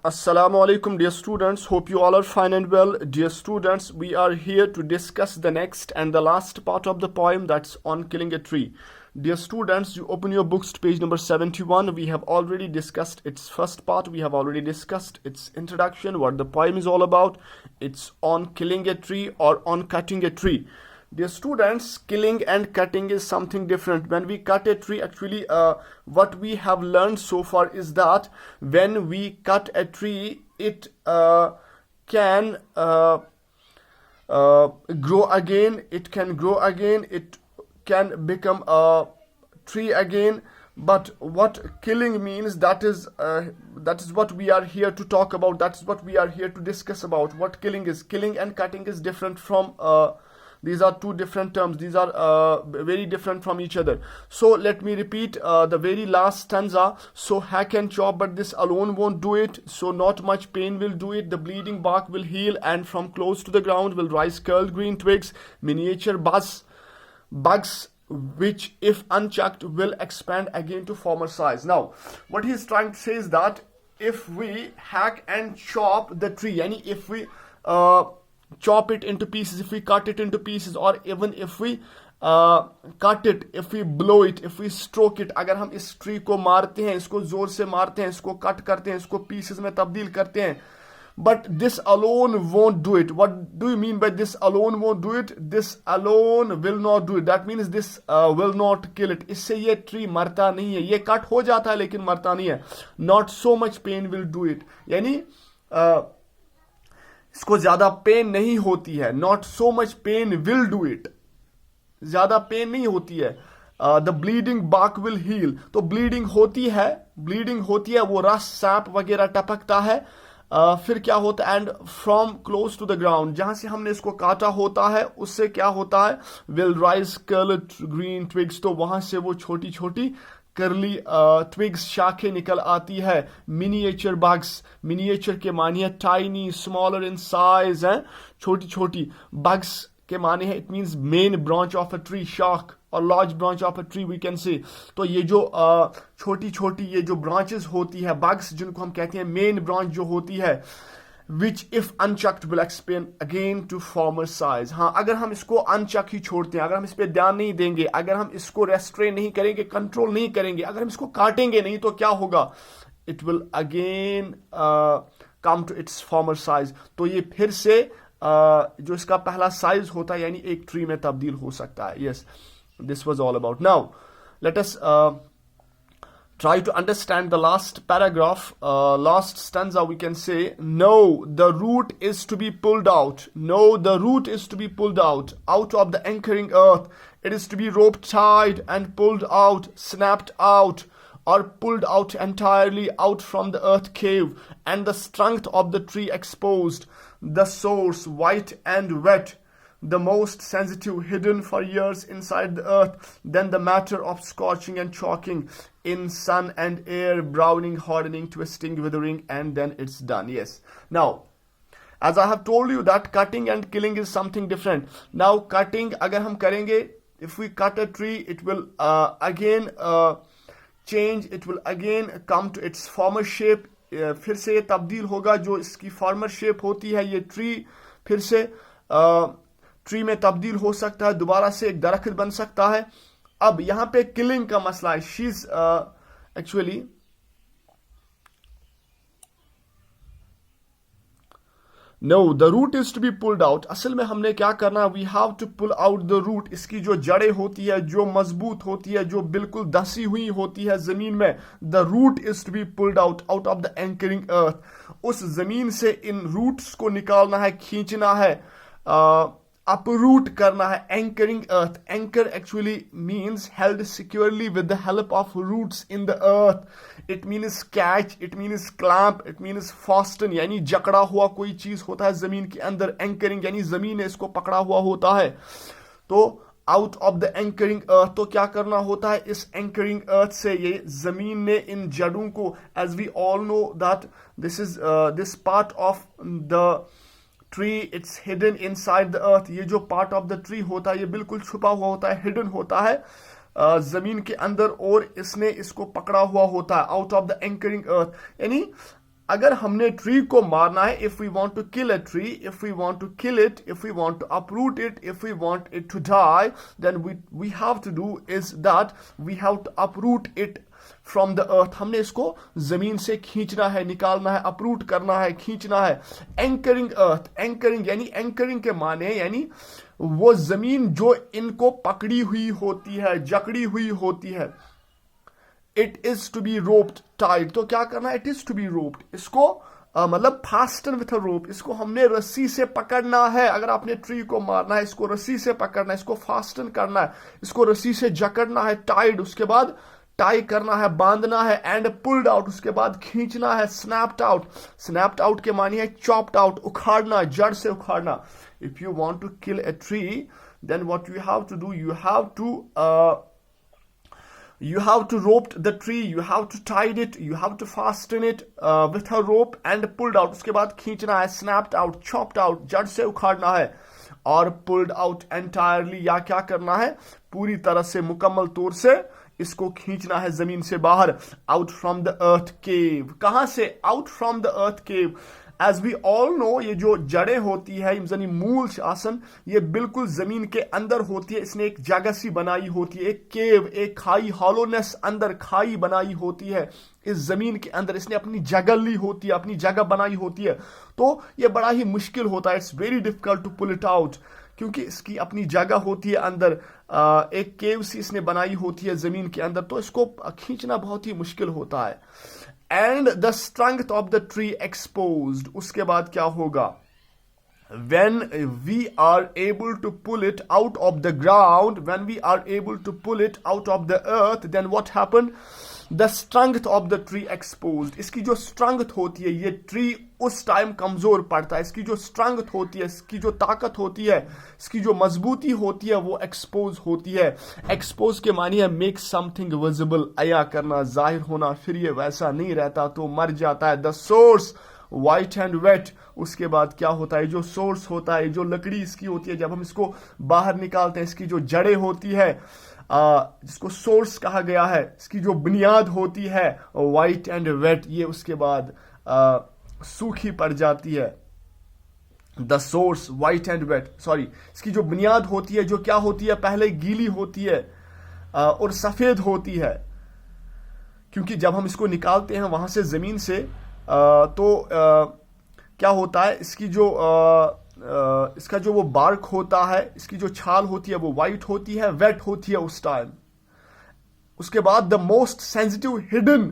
Assalamu alaikum, dear students. Hope you all are fine and well. Dear students, we are here to discuss the next and the last part of the poem, that's on killing a tree. Dear students, you open your books to page number 71. We have already discussed its first part. We have already discussed its introduction, what the poem is all about. It's on killing a tree or on cutting a tree. Dear students, killing and cutting is something different. When we cut a tree, actually what we have learned so far is that when we cut a tree, it can grow again. It can grow again. It can become a tree again. But what killing means, that is what we are here to talk about. That's what we are here to discuss about. What killing is. Killing and cutting is different from these are two different terms. These are very different from each other. So let me repeat the very last stanza. So hack and chop, but this alone won't do it. So not much pain will do it. The bleeding bark will heal, and from close to the ground will rise curled green twigs, miniature bugs, which if unchucked will expand again to former size. Now, what he is trying to say is that if we hack and chop the tree, yani if we chop it into pieces, if we cut it into pieces, or even if we cut it, if we blow it, if we stroke it, अगर हम इस tree को मारते हैं, इसको जोर से मारते हैं, इसको कट करते हैं, इसको पीसेस में तब्दील करते हैं, but this alone won't do it. What do you mean by this alone won't do it? This alone will not do it. That means this will not kill it. इससे ये tree मरता नहीं है. ये कट हो जाता है लेकिन मरता नहीं है. Not so much pain will do it. यानी इसको ज्यादा पेन नहीं होती है. Not so much pain will do it. ज्यादा पेन नहीं होती है. द ब्लीडिंग बाक विल हील. तो ब्लीडिंग होती है, वो रस सैप वगैरह टपकता है. फिर क्या होता है, and from close to the ground, जहां से हमने इसको काटा होता है उससे क्या होता है, will rise curled green twigs. तो वहां से वो छोटी छोटी करली ट्विग्स, शाखें निकल आती है. मिनिएचर बग्स, मिनिएचर के मानी है टाइनी, स्मॉलर इन साइज है, छोटी छोटी. बग्स के माने है, it means main branch of a tree, शाख और large branch of a tree we can say. तो ये जो छोटी छोटी ये जो ब्रांचेस होती है, बग्स जिनको हम कहते हैं, मेन ब्रांच जो होती है, which if unchucked will expand again to former size. हाँ, अगर हम इसको अनचक ही छोड़ते हैं, अगर हम इस पे ध्यान नहीं देंगे, अगर हम इसको रेस्ट्रेन नहीं करेंगे, कंट्रोल नहीं करेंगे, अगर हम इसको काटेंगे नहीं, तो क्या होगा, it will again come to its former size. तो ये फिर से जो इसका पहला साइज होता है, यानी एक ट्री में तब्दील हो सकता है. Yes, this was all about. Now let us try to understand the last paragraph, last stanza. We can say, no, the root is to be pulled out. No, the root is to be pulled out of the anchoring earth. It is to be rope tied and pulled out, snapped out, or pulled out entirely out from the earth cave, and the strength of the tree exposed, the source white and wet, the most sensitive hidden for years inside the earth, then the matter of scorching and choking in sun and air, browning, hardening, twisting, withering, and then it's done. Yes. Now, as I have told you that cutting and killing is something different. Now, cutting, अगर हम करेंगे, if we cut a tree, it will again change, it will again come to its former shape. फिर से तब्दील होगा, जो इसकी former shape होती है, ये tree फिर से ट्री में तब्दील हो सकता है, दोबारा से एक दरख्त बन सकता है. अब यहां पे किलिंग का मसला है. She is actually no, the root is to be pulled out. असल में हमने क्या करना है, we have to pull out the root. इसकी जो जड़ें होती है, जो मजबूत होती है, जो बिल्कुल धसी हुई होती है जमीन में, the root is to be pulled out of the anchoring earth. उस जमीन से इन रूट्स को निकालना है, खींचना है, uproot करना है. Anchoring earth, anchor actually means held securely with the help of roots in the earth. It means catch, it means clamp, it means fasten, यानी जकड़ा हुआ कोई चीज होता है जमीन के अंदर. एंकरिंग यानी जमीन ने इसको पकड़ा हुआ होता है. तो आउट ऑफ द एंकरिंग अर्थ, तो क्या करना होता है, इस एंकरिंग अर्थ से ये जमीन ने इन जड़ों को, as we all know that this part of the tree, it's hidden inside the earth. ये जो पार्ट ऑफ द ट्री होता है, ये बिल्कुल छुपा हुआ होता है, हिडन होता है जमीन के अंदर, और इसने इसको पकड़ा हुआ होता है. Out of the anchoring earth, यानी अगर हमने ट्री को मारना है, if we want to kill a tree, if we want to kill it, if we want to uproot it, if we want it to die, then we have to do is that we have to uproot it from the earth. हमने इसको जमीन से खींचना है, निकालना है, uproot करना है, खींचना है। एंकरिंग अर्थ, एंकरिंग यानी एंकरिंग के माने यानी वो जमीन जो इनको पकड़ी हुई होती है, जकड़ी हुई होती है। It is to be roped tied, तो क्या करना है, it is to be roped, इसको मतलब फास्टन विथ अ रोप, इसको हमने रस्सी से पकड़ना है। अगर आपने ट्री को मारना है, इसको रस्सी से पकड़ना है, इसको फास्टन करना है, इसको रस्सी से जकड़ना है, टाइड, उसके बाद टाई करना है, बांधना है, एंड पुल्ड आउट, उसके बाद खींचना है, स्नैप्ड आउट। स्नैप्ड आउट के मानी है चॉप्ड आउट, उखाड़ना, जड़ से उखाड़ना। If you want to kill a tree, then what you have to do, you have to rope the tree, you have to tie it, you have to fasten it with a rope and pulled out। उसके बाद खींचना है, snapped out, chopped out, जड़ से उखाड़ना है, और pulled out entirely, या क्या करना है, पूरी तरह से, मुकम्मल तौर से इसको खींचना है जमीन से बाहर। out from the earth cave, कहां से, out from the earth cave। As we all know, ये जो जड़ें होती है, यानी मूल आसन, ये बिल्कुल जमीन के अंदर होती है। इसने एक जगह सी बनाई होती है, एक केव, एक खाई, हॉलोनेस, अंदर खाई बनाई होती है इस जमीन के अंदर। इसने अपनी जगह ली होती है, अपनी जगह बनाई होती है। तो ये बड़ा ही मुश्किल होता है, it's very difficult to pull it out, क्योंकि इसकी अपनी जगह होती है अंदर। एक केव सी इसने बनाई होती है जमीन के अंदर, तो इसको खींचना बहुत ही मुश्किल होता है। And the strength of the tree exposed, उसके बाद क्या होगा, when we are able to pull it out of the ground, when we are able to pull it out of the earth, then what happened, the strength of the tree exposed। इसकी जो strength होती है, ये tree उस time कमजोर पड़ता है। इसकी जो strength होती है, इसकी जो ताकत होती है, इसकी जो मजबूती होती है, वो एक्सपोज होती है। एक्सपोज के मानी है मेक समथिंग विजिबल, अया करना, जाहिर होना, फिर ये वैसा नहीं रहता तो मर जाता है। The source white and wet, उसके बाद क्या होता है, जो सोर्स होता है, जो लकड़ी इसकी होती है, जब हम इसको बाहर निकालते हैं, इसकी जो जड़ें होती है, जिसको सोर्स कहा गया है, इसकी जो बुनियाद होती है वाइट एंड वेट, ये उसके बाद सूखी पड़ जाती है। The source white and wet, sorry, इसकी जो बुनियाद होती है, जो क्या होती है, पहले गीली होती है और सफेद होती है, क्योंकि जब हम इसको निकालते हैं वहां से जमीन से, तो क्या होता है, इसकी जो इसका जो वो बार्क होता है, इसकी जो छाल होती है, वो वाइट होती है, वेट होती है उस टाइम। उसके बाद द मोस्ट सेंसिटिव हिडन,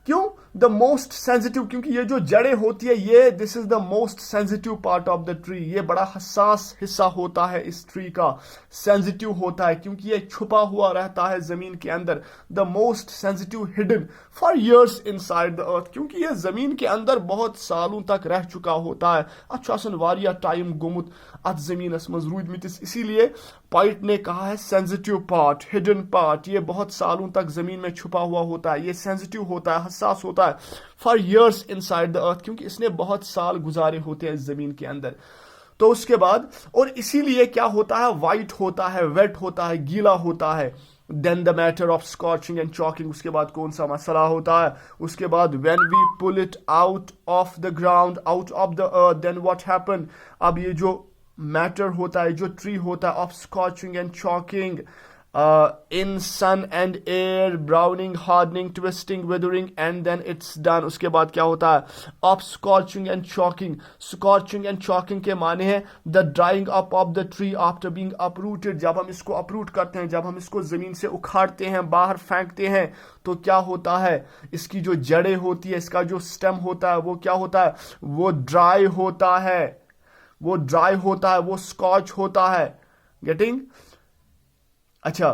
क्यों द मोस्ट सेंसिटिव, क्योंकि ये जो जड़ें होती है, ये this is the most sensitive part of the tree, ये बड़ा हसास हिस्सा होता है इस ट्री का, सेंसिटिव होता है क्योंकि ये छुपा हुआ रहता है जमीन के अंदर। The most sensitive hidden for years inside the अर्थ, क्योंकि ये जमीन के अंदर बहुत सालों तक रह चुका होता है। अच्छा वारिया टाइम गोमुत अथ जमीनस मज रूदमितिस, इसीलिए पॉइंट ने कहा है सेंसिटिव पार्ट, हिडन पार्ट, ये बहुत सालों तक जमीन में छुपा हुआ होता है, ये सेंसिटिव होता है, हसास होता है फॉर ईयर्स इनसाइड द अर्थ, क्योंकि इसने बहुत साल गुजारे होते हैं इस जमीन के अंदर। तो उसके बाद, और इसीलिए क्या होता है, वाइट होता है, वेट होता है, गीला होता है। Then the matter of scorching and choking, उसके बाद कौन सा मसला होता है, उसके बाद when we pull it out of the ground, out of the earth, then what happen. अब ये जो मैटर होता है, जो ट्री होता है, of scorching and choking, in sun and air, browning, hardening, twisting, withering, and then it's done। उसके बाद क्या होता है, of scorching and chalking। scorching and chalking के माने हैं the drying up of the tree after being uprooted। जब हम इसको uproot करते हैं, जब हम इसको जमीन से उखाड़ते हैं, बाहर फेंकते हैं, तो क्या होता है, इसकी जो जड़ें होती है, इसका जो स्टेम होता है, वो क्या होता है, वो ड्राई होता है, वो ड्राई होता है, वो स्कॉच होता है। गेटिंग? अच्छा,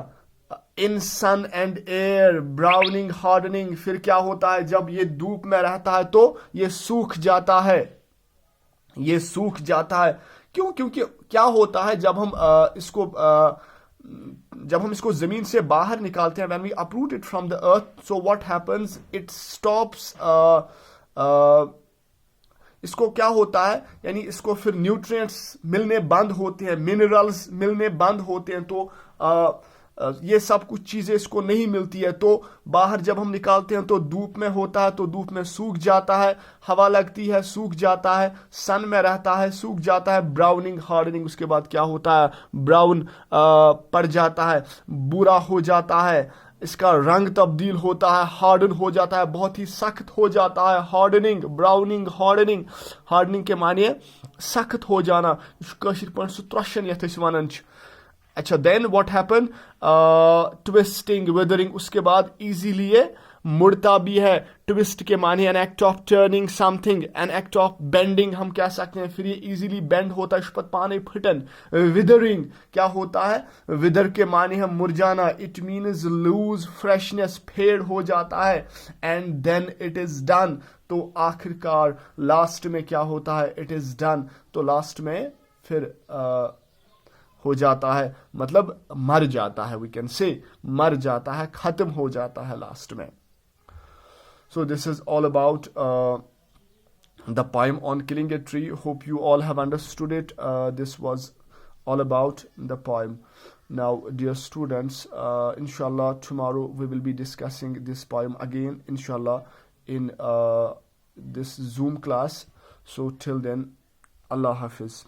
इन सन एंड एयर, ब्राउनिंग, हार्डनिंग, फिर क्या होता है, जब ये धूप में रहता है तो ये सूख जाता है, ये सूख जाता है। क्यों? क्योंकि क्या होता है, जब हम इसको जमीन से बाहर निकालते हैं, when we uproot it from the earth, so what happens, it stops, इसको क्या होता है, यानी इसको फिर न्यूट्रिएंट्स मिलने बंद होते हैं, मिनरल्स मिलने बंद होते हैं, तो ये सब कुछ चीजें इसको नहीं मिलती है, तो बाहर जब हम निकालते हैं तो धूप में होता है, तो धूप में सूख जाता है, हवा लगती है सूख जाता है, सन में रहता है सूख जाता है, ब्राउनिंग हार्डनिंग, उसके बाद क्या होता है, ब्राउन पड़ जाता है, बुरा हो जाता है, इसका रंग तब्दील होता है, हार्डन हो जाता है, बहुत ही सख्त हो जाता है, हार्डनिंग, ब्राउनिंग, हार्डनिंग। हार्डनिंग के मानिए सख्त हो जाना, कशिर पर सु त्रशन यथ अस वनान छ। अच्छा, then what happen, twisting, withering, उसके बाद इजीली ये मुड़ता भी है। ट्विस्ट के माने an act of turning something, an act of bending हम कह सकते हैं, फिर ये इजीली बेंड होता है, शुपत पाने फटन। विदरिंग क्या होता है, विदर के माने हम मुरझाना, it means lose freshness, fade हो जाता है। And then it is done, तो आखिरकार लास्ट में क्या होता है, इट इज डन, तो लास्ट में फिर हो जाता है, मतलब मर जाता है, वी कैन से मर जाता है, खत्म हो जाता है लास्ट में। So this is all about the poem on killing a tree. Hope you all have understood it. This was all about the poem. Now, dear students, inshallah tomorrow we will be discussing this poem again, inshallah, in this Zoom class. So till then, Allah Hafiz.